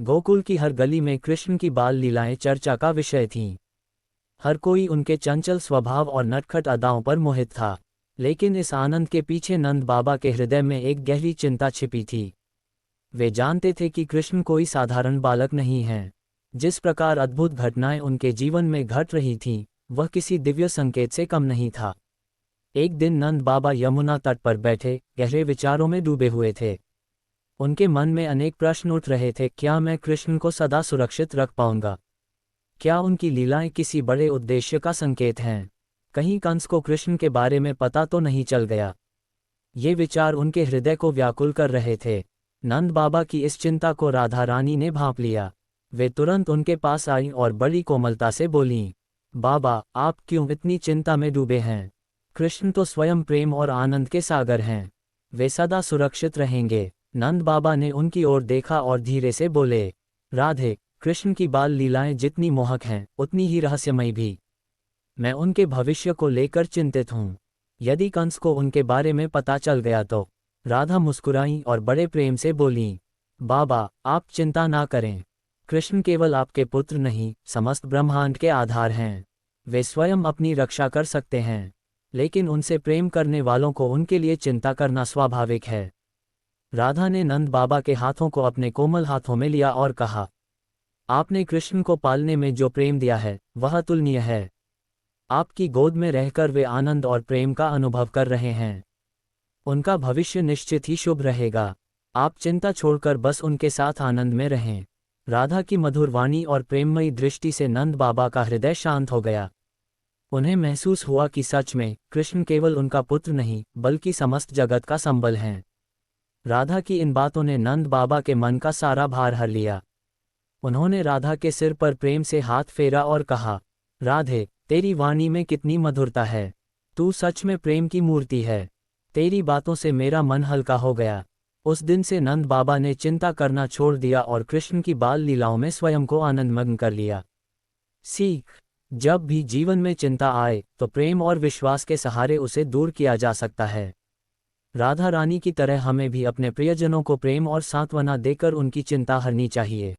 गोकुल की हर गली में कृष्ण की बाल लीलाएं चर्चा का विषय थीं। हर कोई उनके चंचल स्वभाव और नटखट अदाओं पर मोहित था। लेकिन इस आनंद के पीछे नंद बाबा के हृदय में एक गहरी चिंता छिपी थी। वे जानते थे कि कृष्ण कोई साधारण बालक नहीं है। जिस प्रकार अद्भुत घटनाएं उनके जीवन में घट रही थीं, वह किसी दिव्य संकेत से कम नहीं था। एक दिन नंद बाबा यमुना तट पर बैठे गहरे विचारों में डूबे हुए थे। उनके मन में अनेक प्रश्न उठ रहे थे। क्या मैं कृष्ण को सदा सुरक्षित रख पाऊंगा? क्या उनकी लीलाएं किसी बड़े उद्देश्य का संकेत हैं? कहीं कंस को कृष्ण के बारे में पता तो नहीं चल गया? ये विचार उनके हृदय को व्याकुल कर रहे थे। नंद बाबा की इस चिंता को राधा रानी ने भांप लिया। वे तुरंत उनके पास आईं और बड़ी कोमलता से बोलीं, बाबा, आप क्यों इतनी चिंता में डूबे हैं? कृष्ण तो स्वयं प्रेम और आनंद के सागर हैं। वे सदा सुरक्षित रहेंगे। नंद बाबा ने उनकी ओर देखा और धीरे से बोले, राधे, कृष्ण की बाल लीलाएं जितनी मोहक हैं, उतनी ही रहस्यमयी भी। मैं उनके भविष्य को लेकर चिंतित हूँ। यदि कंस को उनके बारे में पता चल गया तो? राधा मुस्कुराईं और बड़े प्रेम से बोलीं, बाबा, आप चिंता ना करें। कृष्ण केवल आपके पुत्र नहीं, समस्त ब्रह्मांड के आधार हैं। वे स्वयं अपनी रक्षा कर सकते हैं। लेकिन उनसे प्रेम करने वालों को उनके लिए चिंता करना स्वाभाविक है। राधा ने नंद बाबा के हाथों को अपने कोमल हाथों में लिया और कहा, आपने कृष्ण को पालने में जो प्रेम दिया है, वह अतुलनीय है। आपकी गोद में रहकर वे आनंद और प्रेम का अनुभव कर रहे हैं। उनका भविष्य निश्चित ही शुभ रहेगा। आप चिंता छोड़कर बस उनके साथ आनंद में रहें। राधा की मधुर वाणी और प्रेममयी दृष्टि से नंद बाबा का हृदय शांत हो गया। उन्हें महसूस हुआ कि सच में कृष्ण केवल उनका पुत्र नहीं, बल्कि समस्त जगत का संबल हैं। राधा की इन बातों ने नंद बाबा के मन का सारा भार हर लिया। उन्होंने राधा के सिर पर प्रेम से हाथ फेरा और कहा, राधे, तेरी वाणी में कितनी मधुरता है। तू सच में प्रेम की मूर्ति है। तेरी बातों से मेरा मन हल्का हो गया। उस दिन से नंद बाबा ने चिंता करना छोड़ दिया और कृष्ण की बाल लीलाओं में स्वयं को आनंदमग्न कर लिया। सीख: जब भी जीवन में चिंता आए तो प्रेम और विश्वास के सहारे उसे दूर किया जा सकता है। राधा रानी की तरह हमें भी अपने प्रियजनों को प्रेम और सांत्वना देकर उनकी चिंता हरनी चाहिए।